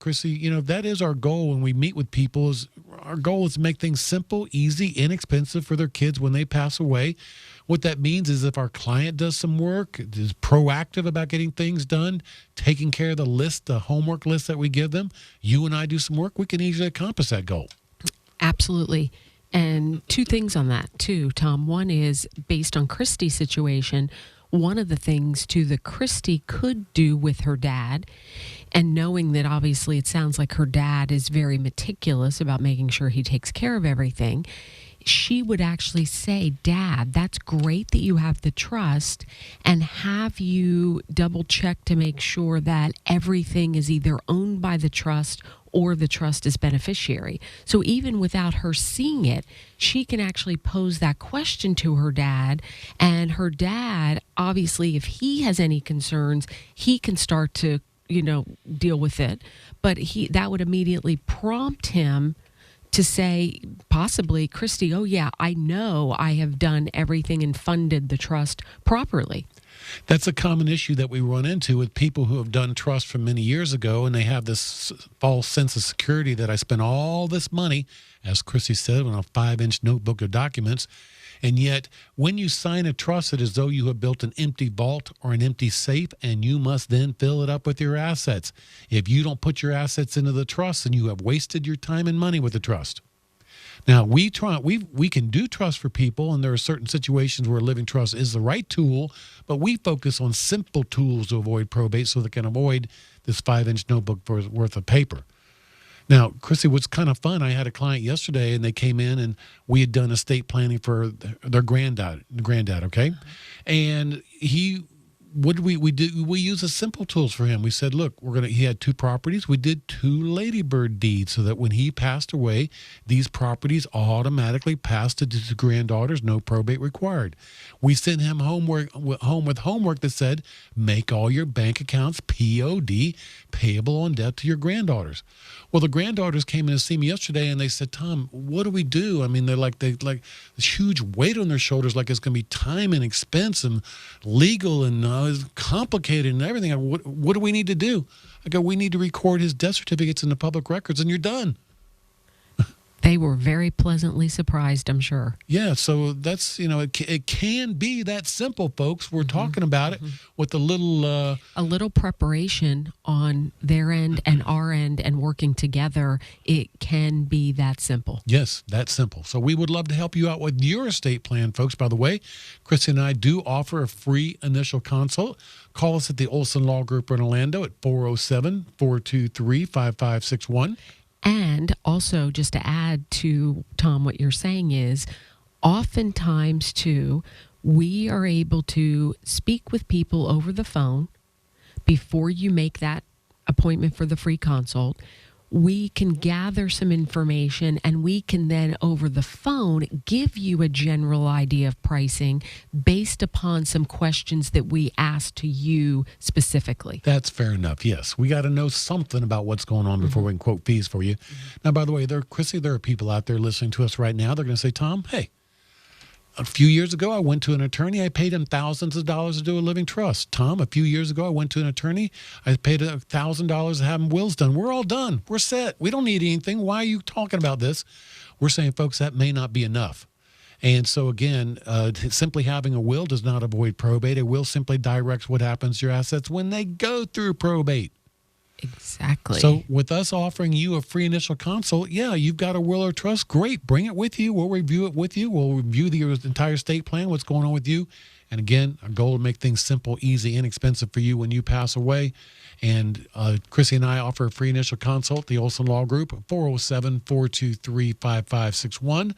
Chrissy, that is our goal when we meet with people. Is our goal is to make things simple, easy, inexpensive for their kids when they pass away. What that means is if our client does some work, is proactive about getting things done, taking care of the homework list that we give them, you and I do some work, we can easily accomplish that goal. Absolutely. And two things on that too, Tom. One is based on Christie's situation. One of the things too that Christie could do with her dad, and knowing that obviously it sounds like her dad is very meticulous about making sure he takes care of everything, she would actually say, Dad, that's great that you have the trust, and have you double check to make sure that everything is either owned by the trust or the trust is beneficiary. So even without her seeing it, she can actually pose that question to her dad, and her dad, obviously, if he has any concerns, he can start to, deal with it. But that would immediately prompt him to say, possibly, Christie, oh yeah, I know I have done everything and funded the trust properly. That's a common issue that we run into with people who have done trust from many years ago, and they have this false sense of security that I spent all this money, as Chrissy said, on a 5-inch notebook of documents. And yet, when you sign a trust, it is as though you have built an empty vault or an empty safe, and you must then fill it up with your assets. If you don't put your assets into the trust, then you have wasted your time and money with the trust. Now, we can do trust for people, and there are certain situations where a living trust is the right tool, but we focus on simple tools to avoid probate so they can avoid this 5-inch notebook worth of paper. Now, Chrissy, what's kind of fun, I had a client yesterday, and they came in, and we had done estate planning for their granddad, okay? And what did we do? We use the simple tools for him. We said, look, he had 2 properties. We did 2 ladybird deeds so that when he passed away, these properties automatically passed to his granddaughters, no probate required. We sent him home with homework that said, make all your bank accounts POD, payable on death, to your granddaughters. Well, the granddaughters came in to see me yesterday, and they said, Tom, what do we do? I mean, they like this huge weight on their shoulders, like it's going to be time and expense and legal and it's complicated and everything. What do we need to do? I go, we need to record his death certificates in the public records, and you're done. They were very pleasantly surprised, I'm sure. Yeah, so that's, it can be that simple, folks. We're talking about it with a little preparation on their end and our end, and working together. It can be that simple. Yes, that simple. So we would love to help you out with your estate plan, folks. By the way, Chrissy and I do offer a free initial consult. Call us at the Olsen Law Group in Orlando at 407-423-5561. And also, just to add to, Tom, what you're saying is, oftentimes, too, we are able to speak with people over the phone before you make that appointment for the free consult. We can gather some information, and we can then, over the phone, give you a general idea of pricing based upon some questions that we ask to you specifically. That's fair enough, yes. We got to know something about what's going on before we can quote fees for you. Now, by the way, Chrissy, there are people out there listening to us right now. They're going to say, Tom, hey, a few years ago, I went to an attorney. I paid him thousands of dollars to do a living trust. Tom, a few years ago, I went to an attorney. I paid $1,000 to have him wills done. We're all done. We're set. We don't need anything. Why are you talking about this? We're saying, folks, that may not be enough. And so, again, simply having a will does not avoid probate. A will simply directs what happens to your assets when they go through probate. Exactly. So with us offering you a free initial consult, yeah, you've got a will or trust. Great. Bring it with you. We'll review it with you. We'll review the entire estate plan, what's going on with you. And again, our goal to make things simple, easy, inexpensive for you when you pass away. And Chrissy and I offer a free initial consult, the Olsen Law Group, 407-423-5561.